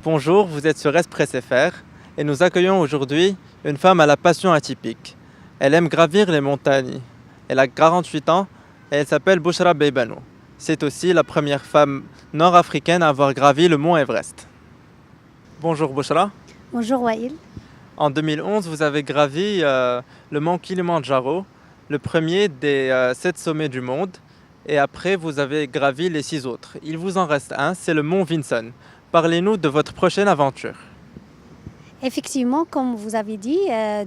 Bonjour, vous êtes sur Express FR et nous accueillons aujourd'hui une femme à la passion atypique. Elle aime gravir les montagnes. Elle a 48 ans et elle s'appelle Bouchra Beibanou. C'est aussi la première femme nord-africaine à avoir gravi le mont Everest. Bonjour Bouchra. Bonjour Wael. En 2011, vous avez gravi le mont Kilimandjaro, le premier des 7 sommets du monde. Et après, vous avez gravi les 6 autres. Il vous en reste un, c'est le mont Vinson. Parlez-nous de votre prochaine aventure. Effectivement, comme vous avez dit,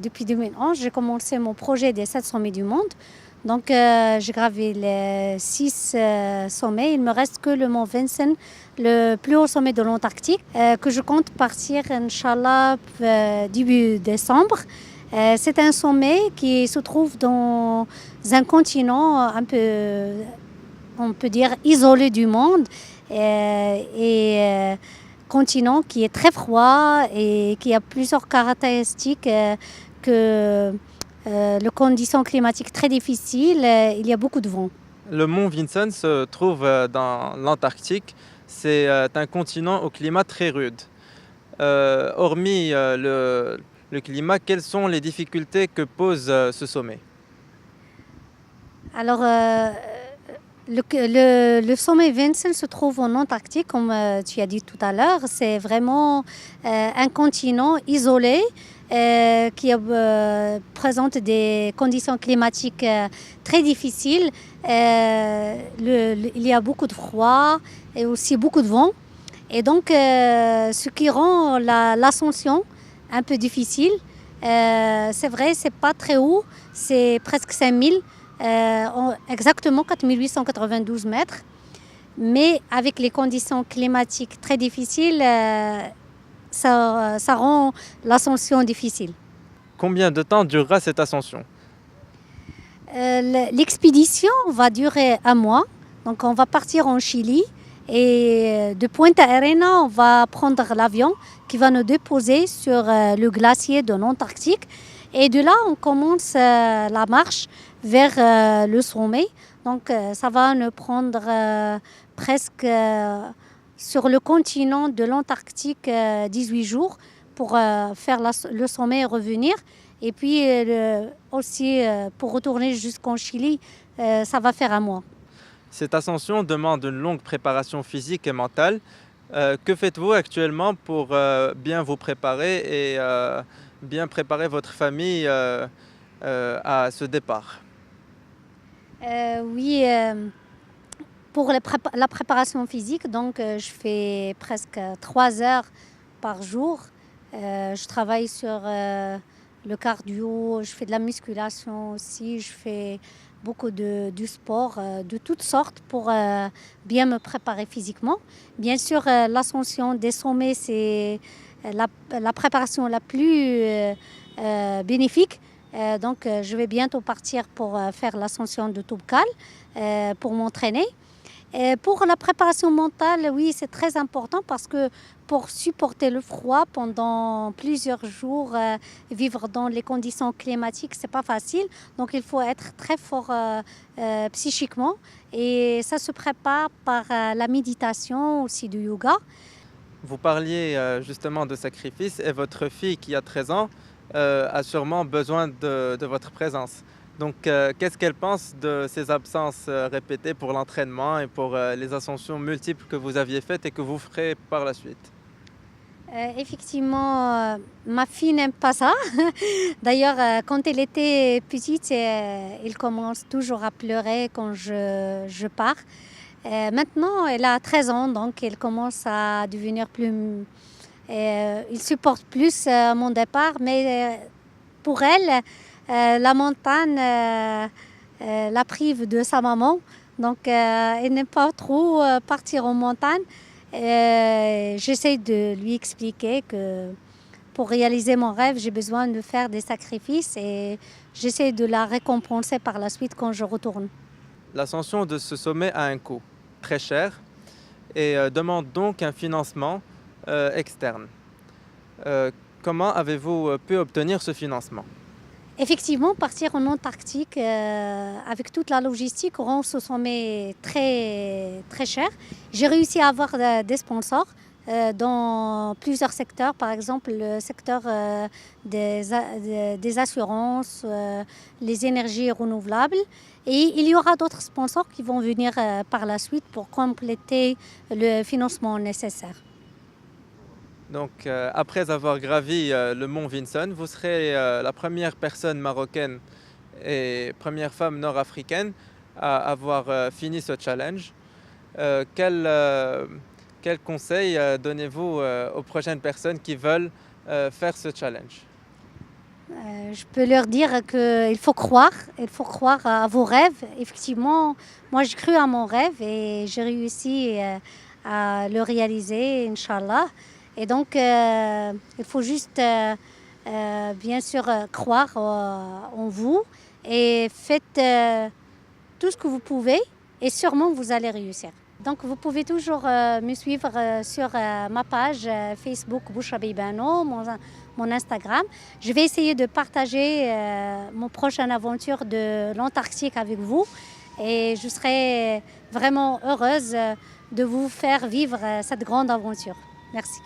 depuis 2011, j'ai commencé mon projet des 7 sommets du monde. Donc, j'ai gravé les 6 sommets. Il me reste que le mont Vinson, le plus haut sommet de l'Antarctique, que je compte partir, Inch'Allah, début décembre. C'est un sommet qui se trouve dans un continent un peu, on peut dire, isolé du monde. Continent qui est très froid et qui a plusieurs caractéristiques que les conditions climatiques très difficiles, il y a beaucoup de vent. Le mont Vinson se trouve dans l'Antarctique. C'est un continent au climat très rude. Hormis le climat, quelles sont les difficultés que pose ce sommet? Alors, le sommet Vinson se trouve en Antarctique, comme tu as dit tout à l'heure. C'est vraiment un continent isolé qui présente des conditions climatiques très difficiles. Il y a beaucoup de froid et aussi beaucoup de vent. Et donc, ce qui rend l'ascension un peu difficile. C'est vrai, c'est pas très haut, c'est presque 5000. Exactement 4892 mètres. Mais avec les conditions climatiques très difficiles, ça rend l'ascension difficile. Combien de temps durera cette ascension? L'expédition va durer un mois. Donc on va partir en Chili et de Punta Arenas, on va prendre l'avion qui va nous déposer sur le glacier de l'Antarctique. Et de là, on commence la marche vers le sommet. Donc, ça va nous prendre presque sur le continent de l'Antarctique 18 jours pour faire le sommet et revenir. Et puis, aussi, pour retourner jusqu'en Chili, ça va faire un mois. Cette ascension demande une longue préparation physique et mentale. Que faites-vous actuellement pour bien vous préparer et bien préparer votre famille à ce départ? Oui, pour la préparation physique, donc je fais presque 3 heures par jour. Je travaille sur le cardio, je fais de la musculation aussi, je fais beaucoup du sport de toutes sortes pour bien me préparer physiquement. Bien sûr, l'ascension des sommets, c'est la préparation la plus bénéfique. Donc, je vais bientôt partir pour faire l'ascension de Toubkal pour m'entraîner. Pour la préparation mentale, oui, c'est très important parce que pour supporter le froid pendant plusieurs jours, vivre dans les conditions climatiques, c'est pas facile. Donc, il faut être très fort psychiquement et ça se prépare par la méditation, aussi du yoga. Vous parliez justement de sacrifice et votre fille qui a 13 ans a sûrement besoin de votre présence. Donc, qu'est-ce qu'elle pense de ces absences répétées pour l'entraînement et pour les ascensions multiples que vous aviez faites et que vous ferez par la suite? Effectivement, ma fille n'aime pas ça. D'ailleurs, quand elle était petite, elle commence toujours à pleurer quand je pars. Maintenant, elle a 13 ans, donc elle commence à devenir plus... il supporte plus mon départ, mais pour elle, la montagne la prive de sa maman. Donc, elle n'aime pas trop partir en montagne. J'essaie de lui expliquer que pour réaliser mon rêve, j'ai besoin de faire des sacrifices et j'essaie de la récompenser par la suite quand je retourne. L'ascension de ce sommet a un coût très cher et demande donc un financement externe. Comment avez-vous pu obtenir ce financement? Effectivement, partir en Antarctique avec toute la logistique rend ce sommet très, très cher. J'ai réussi à avoir des sponsors dans plusieurs secteurs, par exemple le secteur des assurances, les énergies renouvelables. Et il y aura d'autres sponsors qui vont venir par la suite pour compléter le financement nécessaire. Donc, après avoir gravi le mont Vinson, vous serez la première personne marocaine et première femme nord-africaine à avoir fini ce challenge. Quel conseil donnez-vous aux prochaines personnes qui veulent faire ce challenge? Je peux leur dire qu'il faut croire à vos rêves. Effectivement, moi j'ai cru à mon rêve et j'ai réussi à le réaliser, Inch'Allah. Et donc, il faut juste, bien sûr, croire en vous et faites tout ce que vous pouvez et sûrement vous allez réussir. Donc vous pouvez toujours me suivre sur ma page Facebook Bouchra Beibano, mon Instagram. Je vais essayer de partager mon prochaine aventure de l'Antarctique avec vous et je serai vraiment heureuse de vous faire vivre cette grande aventure. Merci.